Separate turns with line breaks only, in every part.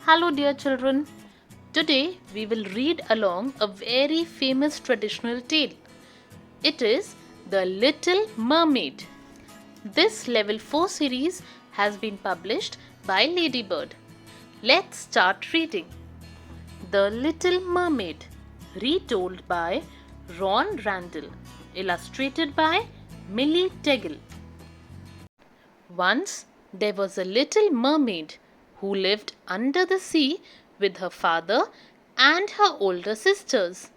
Hello, dear children. Today we will read along a very famous traditional tale. It is The Little Mermaid. This Level 4 series has been published by Ladybird. Let's start reading. The Little Mermaid, retold by Ron Randall, illustrated by Millie Tegel. Once there was a little mermaid who lived under the sea with her father and her older sisters.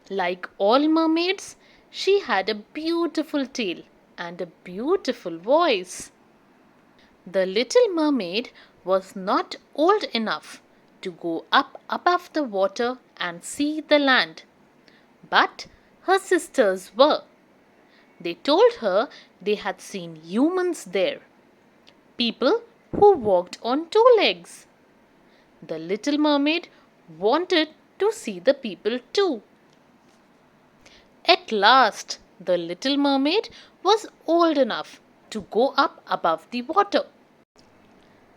Like all mermaids, she had a beautiful tail and a beautiful voice. The little mermaid was not old enough to go up above the water and see the land, but her sisters were. They told her they had seen humans there, people who walked on two legs. The little mermaid wanted to see the people too. At last, the little mermaid was old enough to go up above the water.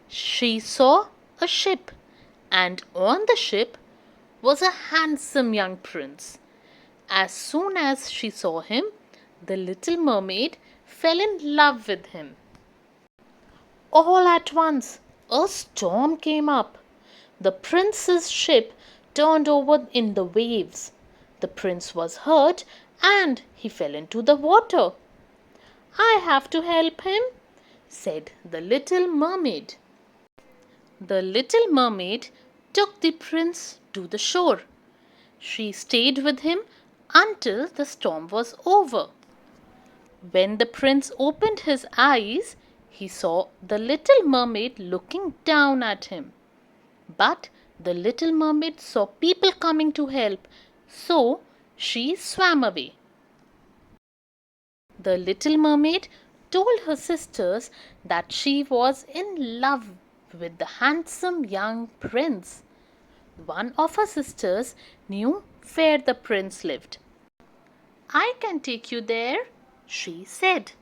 She saw a ship, and on the ship was a handsome young prince. As soon as she saw him, the little mermaid fell in love with him. All at once, a storm came up. The prince's ship turned over in the waves. The prince was hurt and he fell into the water. "I have to help him," said the little mermaid. The little mermaid took the prince to the shore. She stayed with him until the storm was over. When the prince opened his eyes, he saw the little mermaid looking down at him. But the little mermaid saw people coming to help, so she swam away. The little mermaid told her sisters that she was in love with the handsome young prince. One of her sisters knew where the prince lived. "I can take you there," she said.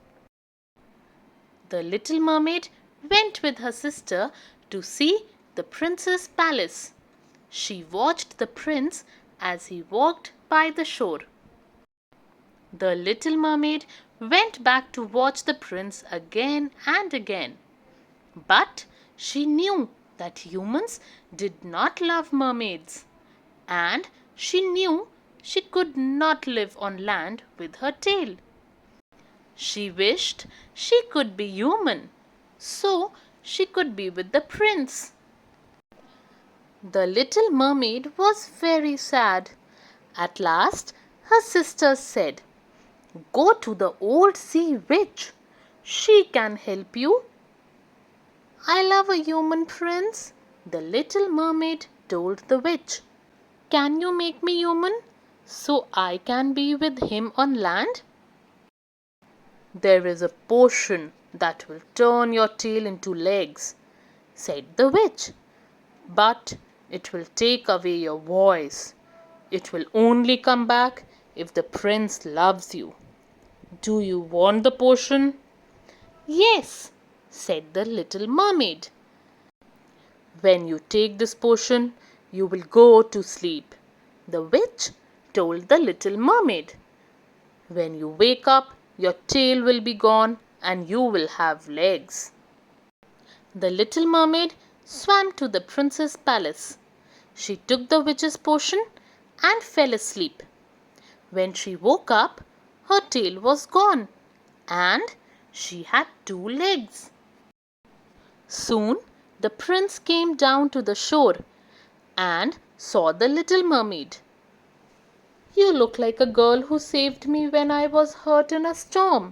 The little mermaid went with her sister to see the prince's palace. She watched the prince as he walked by the shore. The little mermaid went back to watch the prince again and again. But she knew that humans did not love mermaids, and she knew she could not live on land with her tail. She wished she could be human, so she could be with the prince. The little mermaid was very sad. At last, her sisters said, "Go to the old sea witch. She can help you." "I love a human prince," the little mermaid told the witch. "Can you make me human so I can be with him on land?" "There is a potion that will turn your tail into legs," said the witch. "But it will take away your voice. It will only come back if the prince loves you. Do you want the potion?" "Yes," said the little mermaid. "When you take this potion, you will go to sleep," the witch told the little mermaid. "When you wake up, your tail will be gone and you will have legs." The little mermaid swam to the prince's palace. She took the witch's potion and fell asleep. When she woke up, her tail was gone and she had two legs. Soon the prince came down to the shore and saw the little mermaid. "You look like a girl who saved me when I was hurt in a storm,"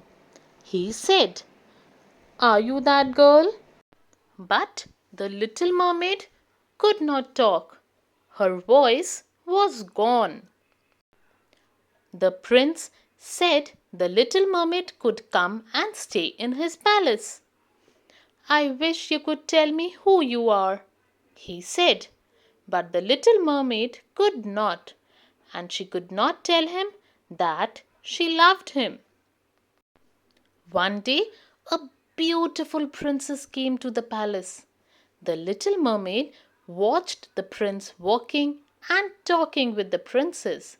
he said. "Are you that girl?" But the little mermaid could not talk. Her voice was gone. The prince said the little mermaid could come and stay in his palace. "I wish you could tell me who you are," he said. But the little mermaid could not, and she could not tell him that she loved him. One day, a beautiful princess came to the palace. The little mermaid watched the prince walking and talking with the princess.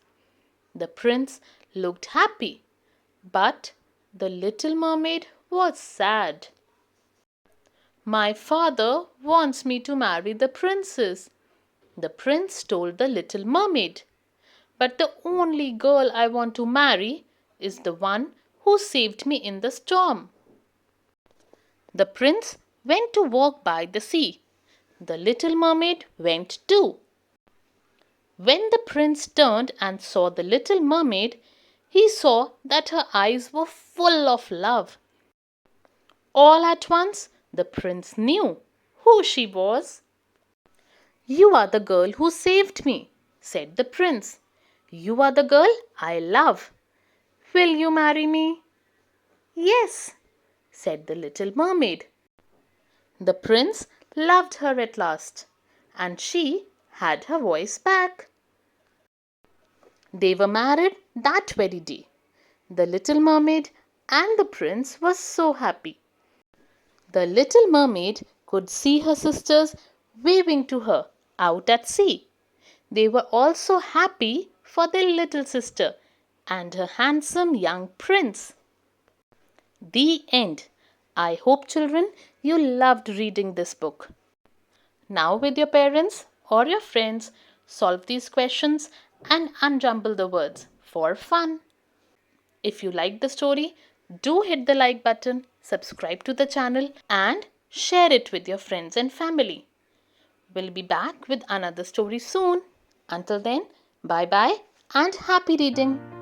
The prince looked happy, but the little mermaid was sad. My father wants me to marry the princess, the prince told the little mermaid. But the only girl I want to marry is the one who saved me in the storm. The prince went to walk by the sea. The little mermaid went too. When the prince turned and saw the little mermaid, he saw that her eyes were full of love. All at once, the prince knew who she was. "You are the girl who saved me," said the prince. "You are the girl I love. Will you marry me?" "Yes," said the little mermaid. The prince loved her at last, and she had her voice back. They were married that very day. The little mermaid and the prince were so happy. The little mermaid could see her sisters waving to her out at sea. They were also happy for their little sister and her handsome young prince. The end. I hope, children, you loved reading this book. Now, with your parents or your friends, solve these questions and unjumble the words for fun. If you liked the story, do hit the like button, subscribe to the channel, and share it with your friends and family. We'll be back with another story soon. Until then, bye bye and happy reading.